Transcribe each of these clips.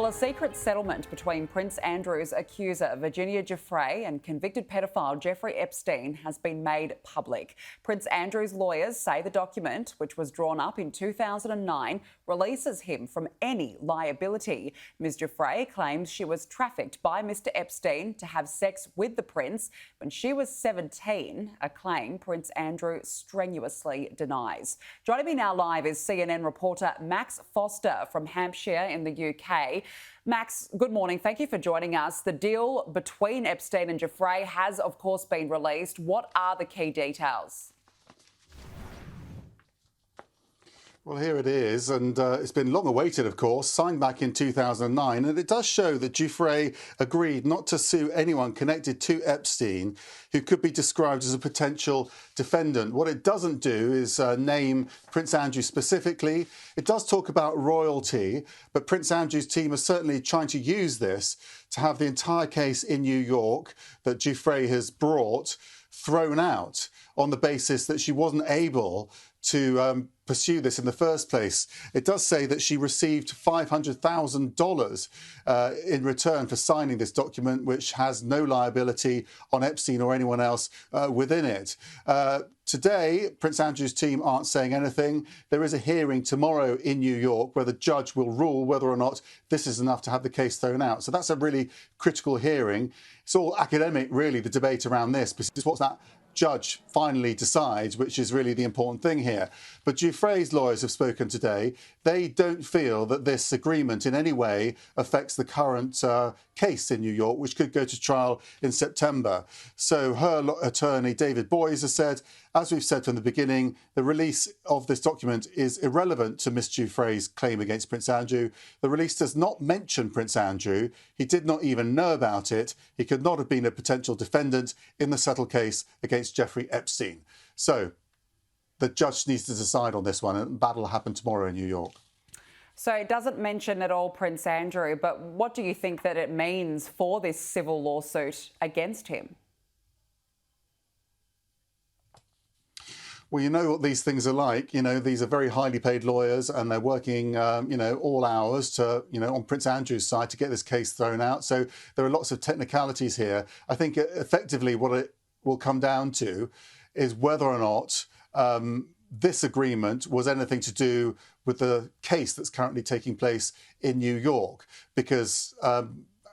Well, a secret settlement between Prince Andrew's accuser, Virginia Giuffre, and convicted paedophile Jeffrey Epstein has been made public. Prince Andrew's lawyers say the document, which was drawn up in 2009, releases him from any liability. Ms Giuffre claims she was trafficked by Mr Epstein to have sex with the prince when she was 17, a claim Prince Andrew strenuously denies. Joining me now live is CNN reporter Max Foster from Hampshire in the UK. Max, good morning. Thank you for joining us. The deal between Epstein and Giuffre has, of course, been released. What are the key details? Well, here it is, and it's been long awaited, of course, signed back in 2009, and it does show that Giuffre agreed not to sue anyone connected to Epstein who could be described as a potential defendant. What it doesn't do is name Prince Andrew specifically. It does talk about royalty, but Prince Andrew's team are certainly trying to use this to have the entire case in New York that Giuffre has brought thrown out on the basis that she wasn't able to pursue this in the first place. It does say that she received $500,000 in return for signing this document, which has no liability on Epstein or anyone else within it. Today, Prince Andrew's team aren't saying anything. There is a hearing tomorrow in New York where the judge will rule whether or not this is enough to have the case thrown out. So that's a really critical hearing. It's all academic, really, the debate around this, because what's that judge finally decides, which is really the important thing here. But Giuffre's lawyers have spoken today. They don't feel that this agreement in any way affects the current case in New York, which could go to trial in September. So her attorney, David Boies, has said, as we've said from the beginning, the release of this document is irrelevant to Ms Giuffre's claim against Prince Andrew. The release does not mention Prince Andrew. He did not even know about it. He could not have been a potential defendant in the settled case against Jeffrey Epstein. So the judge needs to decide on this one, and battle will happen tomorrow in New York. So it doesn't mention at all Prince Andrew, but what do you think that it means for this civil lawsuit against him? Well, you know what these things are like. You know, these are very highly paid lawyers, and they're working, all hours to, on Prince Andrew's side to get this case thrown out. So there are lots of technicalities here. I think effectively what it will come down to is whether or not this agreement was anything to do with the case that's currently taking place in New York, because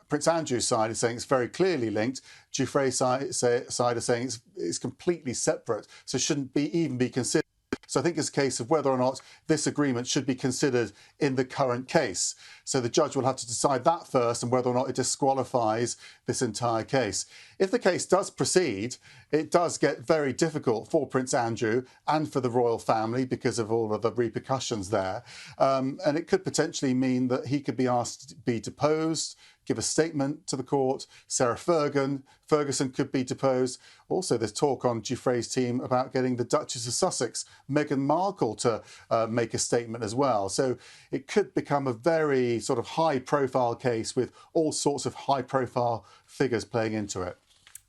Prince Andrew's side is saying it's very clearly linked. Giuffre's side is saying it's completely separate, so shouldn't even be considered. So I think it's a case of whether or not this agreement should be considered in the current case. So the judge will have to decide that first, and whether or not it disqualifies this entire case. If the case does proceed, it does get very difficult for Prince Andrew and for the royal family because of all of the repercussions there. And it could potentially mean that he could be asked to be deposed, give a statement to the court. Sarah Ferguson could be deposed. Also, there's talk on Giuffre's team about getting the Duchess of Sussex, Meghan Markle, to make a statement as well. So it could become a very sort of high-profile case with all sorts of high-profile figures playing into it.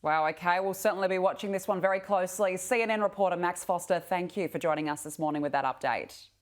Wow, OK, we'll certainly be watching this one very closely. CNN reporter Max Foster, thank you for joining us this morning with that update.